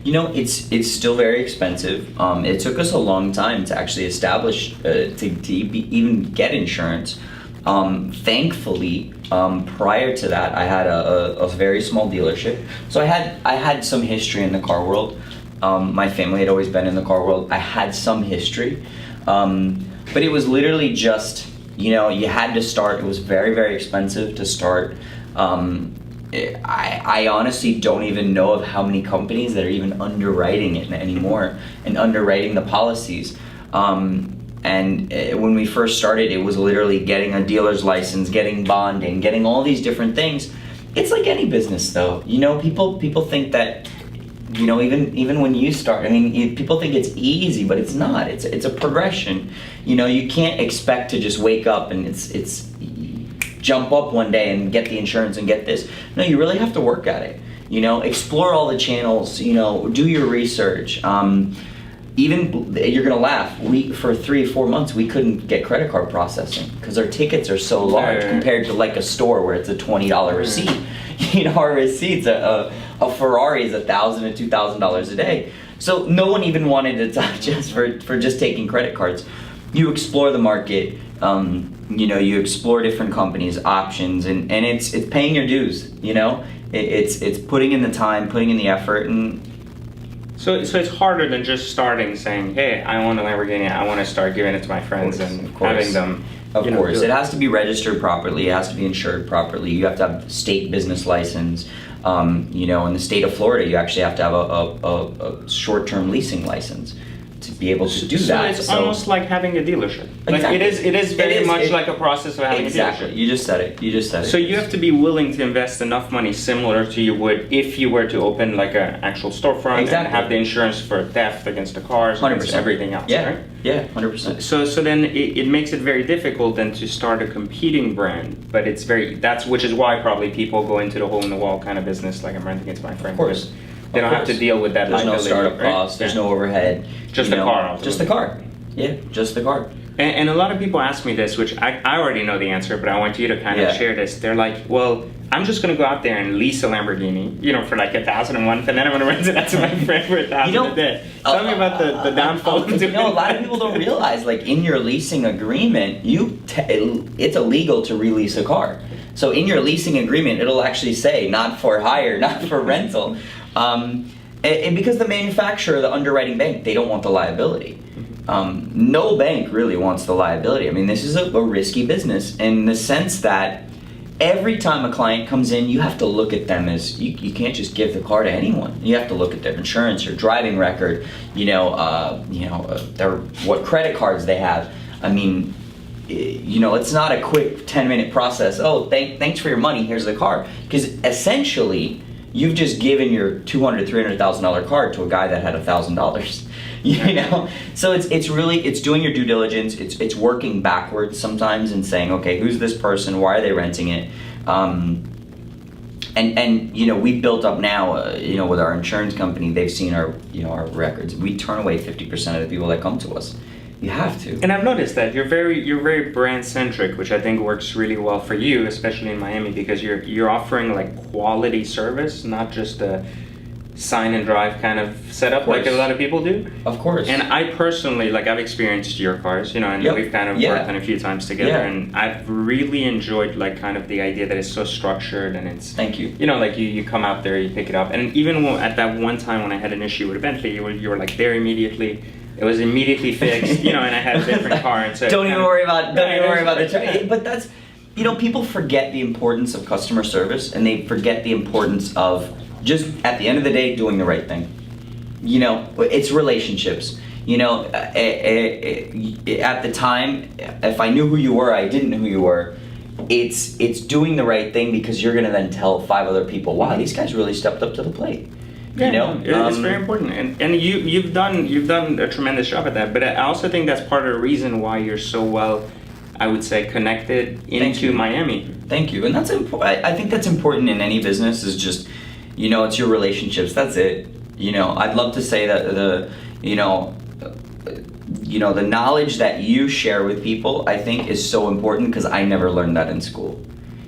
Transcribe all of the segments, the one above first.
It's still very expensive. It took us a long time to actually establish even get insurance. Thankfully, prior to that, I had a very small dealership, so I had some history in the car world. My family had always been in the car world. I had some history, but it was literally just you had to start. It was very, very expensive to start. I honestly don't even know of how many companies that are even underwriting it anymore and underwriting the policies. And when we first started, it was literally getting a dealer's license, getting bonding, getting all these different things. It's like any business, though. People think that, even when you start, people think it's easy, but it's not. It's a progression. You can't expect to just wake up and it's jump up one day and get the insurance and get this. No, you really have to work at it. Explore all the channels. Do your research. Even you're gonna laugh. For 3 or 4 months we couldn't get credit card processing because our tickets are so large compared to like a store where it's a $20 receipt. Our receipts, a Ferrari is $1,000 to $2,000 a day. So no one even wanted to touch us for just taking credit cards. You explore the market. You explore different companies, options, and it's paying your dues. It's putting in the time, putting in the effort, and. So it's harder than just starting saying, hey, I want a Lamborghini, I want to start giving it to my friends and having them. Of course, it has to be registered properly, it has to be insured properly, you have to have state business license. In the state of Florida, you actually have to have a short-term leasing license to be able to do that. So it's almost like having a dealership. Like exactly. It is very much like a process of having a dealership. You just said it. So you have to be willing to invest enough money similar to you would if you were to open like an actual storefront and have the insurance for theft against the cars, 100%. Against everything else, right? Yeah, 100%. So then it makes it very difficult then to start a competing brand, but which is why probably people go into the hole in the wall kind of business, like I'm renting it to my friend. Of course. They don't have to deal with that liability. There's no startup right? costs, there's no overhead. Just the car, ultimately. Just the car. Yeah, just the car. And a lot of people ask me this, which I already know the answer, but I want you to kind of share this. They're like, well, I'm just going to go out there and lease a Lamborghini, for like $1,000 a month, and then I'm going to rent it out to my friend for $1,000 a day. Tell me about the downfall. A lot of people don't realize, like, in your leasing agreement, it's illegal to release a car. So in your leasing agreement, it'll actually say, not for hire, not for rental. And because the manufacturer, the underwriting bank, they don't want the liability. No bank really wants the liability. This is a risky business in the sense that every time a client comes in, you have to look at them as, you can't just give the car to anyone. You have to look at their insurance, their driving record, what credit cards they have. It's not a quick 10-minute process. Oh, thanks for your money, here's the car. Because essentially, you've just given your $200,000, $300,000 card to a guy that had $1,000. So it's doing your due diligence. It's working backwards sometimes and saying, okay, who's this person? Why are they renting it? We built up now. With our insurance company, they've seen our records. We turn away 50% of the people that come to us. You have to. And I've noticed that you're very brand centric, which I think works really well for you, especially in Miami, because you're offering like quality service, not just a sign and drive kind of setup like a lot of people do. Of course. And I personally, like, I've experienced your cars, and we've kind of worked on a few times together, and I've really enjoyed like kind of the idea that it's so structured and it's. Thank you. Like you come out there, you pick it up, and even at that one time when I had an issue with a Bentley, you were like there immediately. It was immediately fixed, and I had a different car, and so don't even worry about the. But that's, people forget the importance of customer service, and they forget the importance of just at the end of the day doing the right thing. It's relationships. At the time, if I knew who you were, I didn't know who you were. It's doing the right thing because you're gonna then tell 5 other people, wow, these guys really stepped up to the plate. It's very important, and you've done a tremendous job at that. But I also think that's part of the reason why you're so well, I would say, connected into Miami. Thank you, and that's important. I think that's important in any business. Is just, it's your relationships. That's it. I'd love to say that the knowledge that you share with people, I think, is so important because I never learned that in school.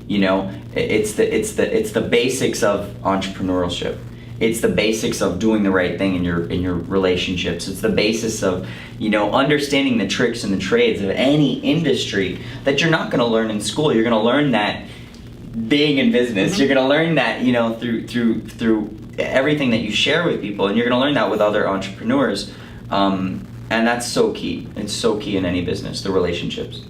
It's the basics of entrepreneurship. It's the basics of doing the right thing in your relationships. It's the basis of, you know, understanding the tricks and the trades of any industry that you're not going to learn in school. You're going to learn that being in business. You're going to learn that, you know, through everything that you share with people, and you're going to learn that with other entrepreneurs. And that's so key. It's so key in any business, the relationships.